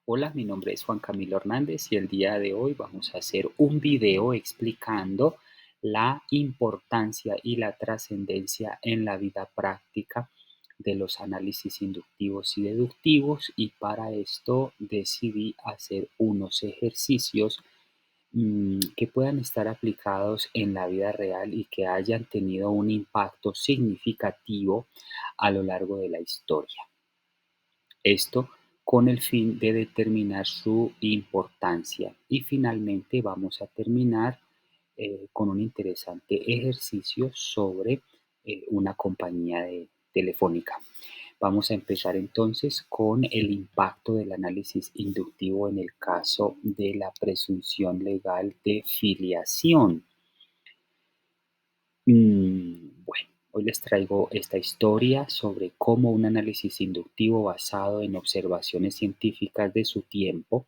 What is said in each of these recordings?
Hola, mi nombre es Juan Camilo Hernández y el día de hoy vamos a hacer un video explicando la importancia y la trascendencia en la vida práctica de los análisis inductivos y deductivos, y para esto decidí hacer unos ejercicios que puedan estar aplicados en la vida real y que hayan tenido un impacto significativo a lo largo de la historia. Esto con el fin de determinar su importancia. Y finalmente vamos a terminar con un interesante ejercicio sobre una compañía telefónica. Vamos a empezar entonces con el impacto del análisis inductivo en el caso de la presunción legal de filiación. Bueno, hoy les traigo esta historia sobre cómo un análisis inductivo basado en observaciones científicas de su tiempo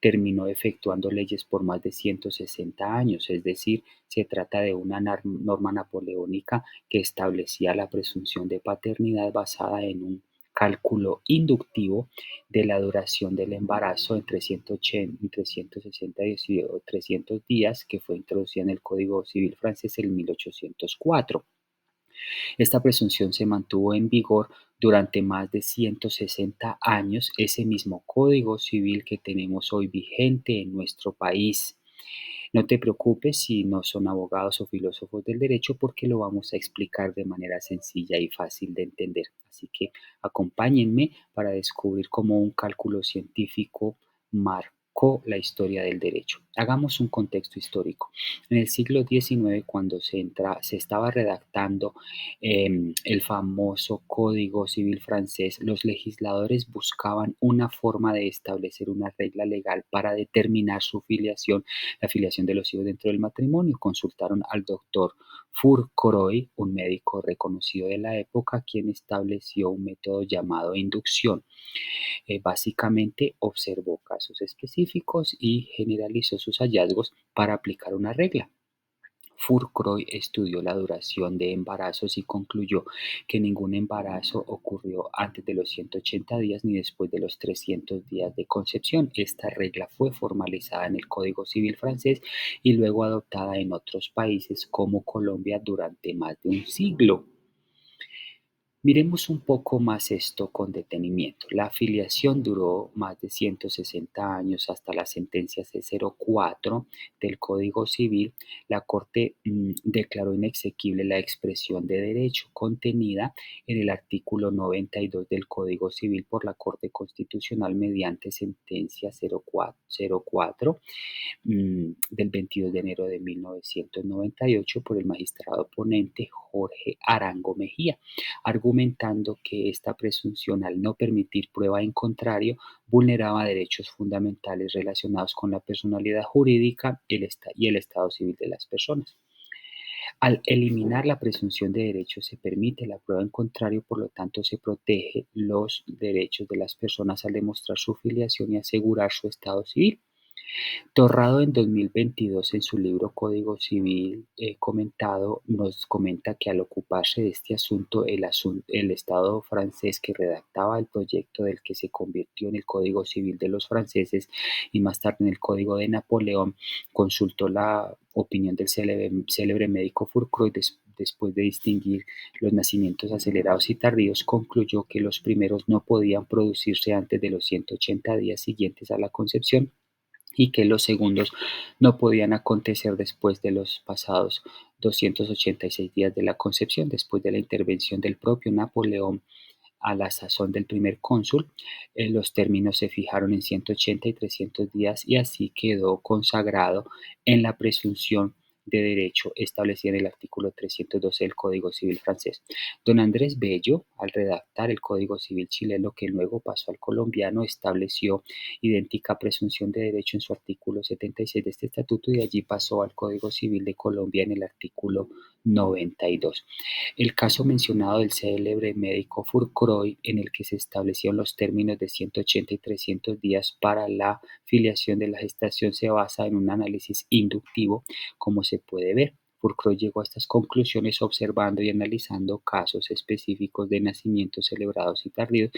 terminó efectuando leyes por más de 160 años. Es decir, se trata de una norma napoleónica que establecía la presunción de paternidad basada en un cálculo inductivo de la duración del embarazo entre 160 días y 300 días, que fue introducida en el Código Civil francés en 1804. Esta presunción se mantuvo en vigor durante más de 160 años, ese mismo Código Civil que tenemos hoy vigente en nuestro país. No te preocupes si no son abogados o filósofos del derecho, porque lo vamos a explicar de manera sencilla y fácil de entender. Así que acompáñenme para descubrir cómo un cálculo científico marcó la historia del derecho. Hagamos un contexto histórico. En el siglo XIX, cuando se estaba redactando el famoso Código Civil francés, los legisladores buscaban una forma de establecer una regla legal para determinar la filiación de los hijos dentro del matrimonio. Consultaron al doctor Fourcroy, un médico reconocido de la época, quien estableció un método llamado inducción. Básicamente observó casos específicos y generalizó sus hallazgos para aplicar una regla. Fourcroy estudió la duración de embarazos y concluyó que ningún embarazo ocurrió antes de los 180 días ni después de los 300 días de concepción. Esta regla fue formalizada en el Código Civil francés y luego adoptada en otros países como Colombia durante más de un siglo. Miremos un poco más esto con detenimiento. La filiación duró más de 160 años hasta la sentencia C04 del Código Civil. La Corte declaró inexequible la expresión de derecho contenida en el artículo 92 del Código Civil por la Corte Constitucional mediante sentencia 04 del 22 de enero de 1998 por el magistrado ponente Jorge Arango Mejía, argumentando que esta presunción, al no permitir prueba en contrario, vulneraba derechos fundamentales relacionados con la personalidad jurídica y el estado civil de las personas. Al eliminar la presunción de derecho se permite la prueba en contrario, por lo tanto se protege los derechos de las personas al demostrar su filiación y asegurar su estado civil. Torrado en 2022 en su libro Código Civil comentado, nos comenta que al ocuparse de este asunto, el Estado francés que redactaba el proyecto del que se convirtió en el Código Civil de los franceses y más tarde en el Código de Napoleón, consultó la opinión del célebre médico Fourcroy. Después de distinguir los nacimientos acelerados y tardíos, concluyó que los primeros no podían producirse antes de los 180 días siguientes a la concepción y que los segundos no podían acontecer después de los pasados 286 días de la concepción. Después de la intervención del propio Napoleón a la sazón del primer cónsul, los términos se fijaron en 180 y 300 días, y así quedó consagrado en la presunción de derecho establecida en el artículo 312 del Código Civil francés. Don Andrés Bello, al redactar el Código Civil chileno, que luego pasó al colombiano, estableció idéntica presunción de derecho en su artículo 76 de este estatuto, y de allí pasó al Código Civil de Colombia en el artículo 92. El caso mencionado del célebre médico Fourcroy, en el que se establecieron los términos de 180 y 300 días para la filiación de la gestación, se basa en un análisis inductivo, como se puede ver. Fourcroy llegó a estas conclusiones observando y analizando casos específicos de nacimientos celebrados y tardíos,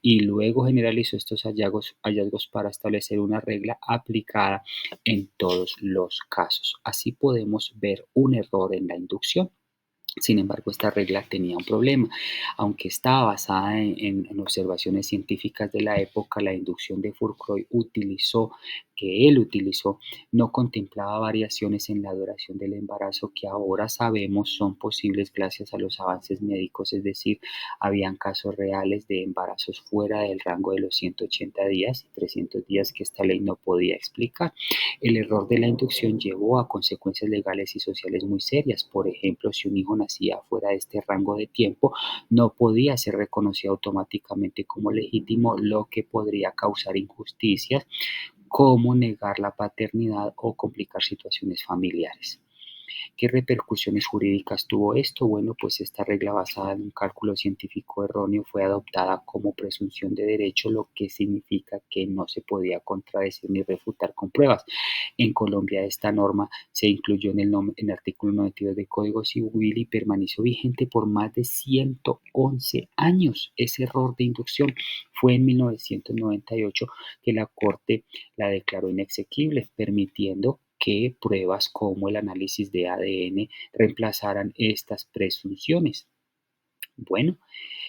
y luego generalizó estos hallazgos para establecer una regla aplicada en todos los casos. Así podemos ver un error en la inducción. Sin embargo, esta regla tenía un problema. Aunque estaba basada en observaciones científicas de la época, la inducción de Fourcroy que él utilizó, no contemplaba variaciones en la duración del embarazo que ahora sabemos son posibles gracias a los avances médicos, es decir, habían casos reales de embarazos fuera del rango de los 180 días y 300 días que esta ley no podía explicar. El error de la inducción llevó a consecuencias legales y sociales muy serias. Por ejemplo, si un hijo nacía fuera de este rango de tiempo, no podía ser reconocido automáticamente como legítimo, lo que podría causar injusticias como negar la paternidad o complicar situaciones familiares. ¿Qué repercusiones jurídicas tuvo esto? Bueno, pues esta regla basada en un cálculo científico erróneo fue adoptada como presunción de derecho, lo que significa que no se podía contradecir ni refutar con pruebas. En Colombia esta norma se incluyó en el artículo 92 del Código Civil y permaneció vigente por más de 111 años. Ese error de inducción fue en 1998 que la Corte la declaró inexequible, permitiendo que pruebas como el análisis de ADN reemplazaran estas presunciones. Bueno,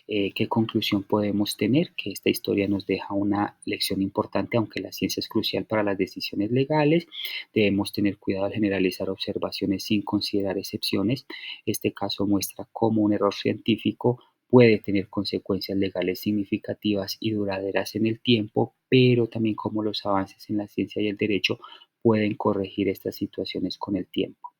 ¿qué conclusión podemos tener? Que esta historia nos deja una lección importante, aunque la ciencia es crucial para las decisiones legales. Debemos tener cuidado al generalizar observaciones sin considerar excepciones. Este caso muestra cómo un error científico puede tener consecuencias legales significativas y duraderas en el tiempo, pero también cómo los avances en la ciencia y el derecho pueden corregir estas situaciones con el tiempo.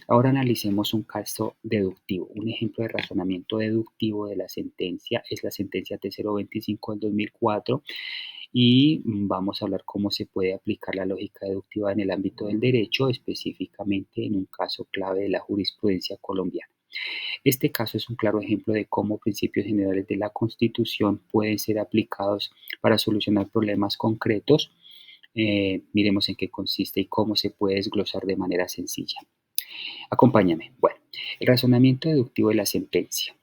Ahora analicemos un caso deductivo. Un ejemplo de razonamiento deductivo de la sentencia es la sentencia T025 del 2004 y vamos a hablar cómo se puede aplicar la lógica deductiva en el ámbito del derecho, específicamente en un caso clave de la jurisprudencia colombiana. Este caso es un claro ejemplo de cómo principios generales de la Constitución pueden ser aplicados para solucionar problemas concretos. Miremos en qué consiste y cómo se puede desglosar de manera sencilla. Acompáñame. Bueno, el razonamiento deductivo de la sentencia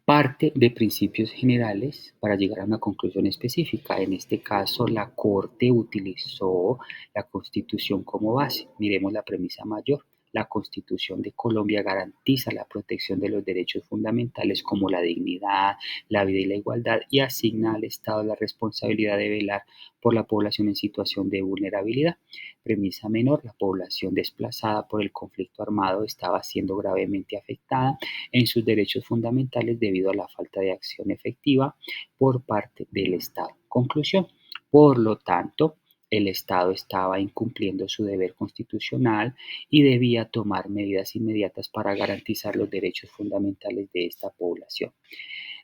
parte de principios generales para llegar a una conclusión específica. En este caso, la Corte utilizó la Constitución como base. Miremos la premisa mayor. La Constitución de Colombia garantiza la protección de los derechos fundamentales como la dignidad, la vida y la igualdad y asigna al Estado la responsabilidad de velar por la población en situación de vulnerabilidad. Premisa menor, la población desplazada por el conflicto armado estaba siendo gravemente afectada en sus derechos fundamentales debido a la falta de acción efectiva por parte del Estado. Conclusión, por lo tanto, el Estado estaba incumpliendo su deber constitucional y debía tomar medidas inmediatas para garantizar los derechos fundamentales de esta población.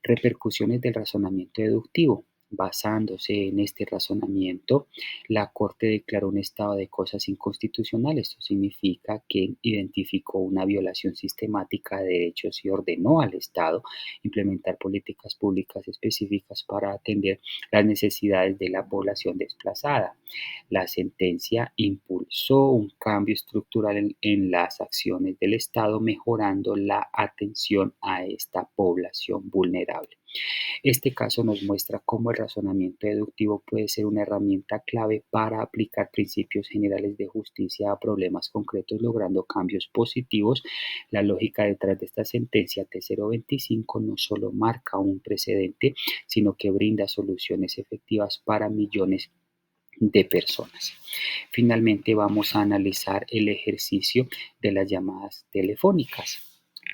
Repercusiones del razonamiento deductivo. Basándose en este razonamiento, la Corte declaró un estado de cosas inconstitucional. Esto significa que identificó una violación sistemática de derechos y ordenó al Estado implementar políticas públicas específicas para atender las necesidades de la población desplazada. La sentencia impulsó un cambio estructural en las acciones del Estado, mejorando la atención a esta población vulnerable. Este caso nos muestra cómo el razonamiento deductivo puede ser una herramienta clave para aplicar principios generales de justicia a problemas concretos, logrando cambios positivos. La lógica detrás de esta sentencia T025 no solo marca un precedente, sino que brinda soluciones efectivas para millones de personas. Finalmente vamos a analizar el ejercicio de las llamadas telefónicas.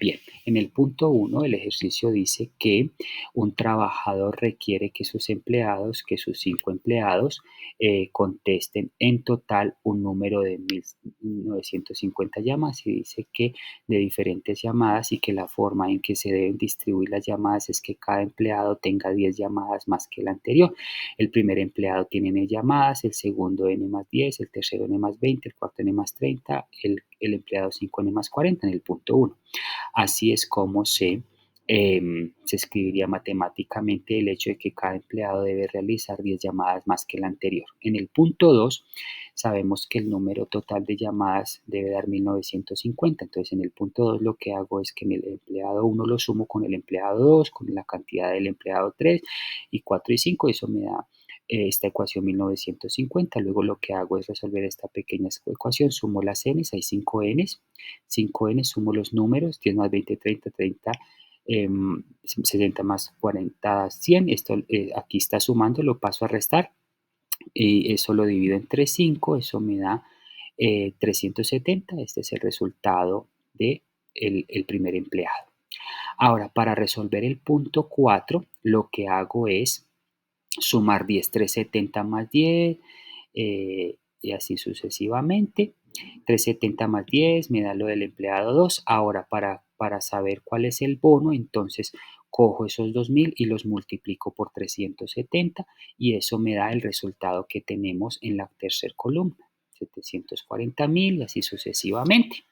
Bien, en el punto 1 el ejercicio dice que un trabajador requiere que sus empleados, que sus 5 empleados, contesten en total un número de 1950 llamadas y dice que de diferentes llamadas y que la forma en que se deben distribuir las llamadas es que cada empleado tenga 10 llamadas más que el anterior. El primer empleado tiene N llamadas, el segundo N más 10, el tercero N más 20, el cuarto N más 30, el empleado 5 N más 40 en el punto 1. Así es como se Se escribiría matemáticamente el hecho de que cada empleado debe realizar 10 llamadas más que el anterior. En el punto 2 sabemos que el número total de llamadas debe dar 1950. Entonces, en el punto 2 lo que hago es que en el empleado 1 lo sumo con el empleado 2, con la cantidad del empleado 3 y 4 y 5. Eso me da esta ecuación 1950. Luego lo que hago es resolver esta pequeña ecuación. Sumo las n's, hay 5 n's. 5 n's, sumo los números, 10 más 20, 30, 30. 60 más 40, 100. Esto aquí está sumando, lo paso a restar y eso lo divido entre 5, eso me da 370. Este es el resultado de el primer empleado. Ahora, para resolver el punto 4, lo que hago es sumar 10, 370 más 10 y así sucesivamente. 370 más 10 me da lo del empleado 2. Ahora, para saber cuál es el bono, entonces cojo esos 2000 y los multiplico por 370 y eso me da el resultado que tenemos en la tercera columna. 740.000 y así sucesivamente.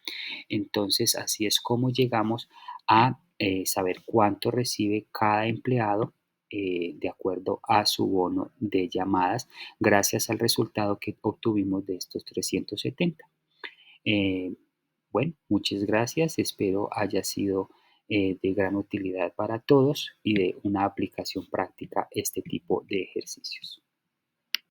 Entonces, así es como llegamos a saber cuánto recibe cada empleado de acuerdo a su bono de llamadas, gracias al resultado que obtuvimos de estos 370. Eh, bueno, muchas gracias. Espero haya sido de gran utilidad para todos y de una aplicación práctica este tipo de ejercicios.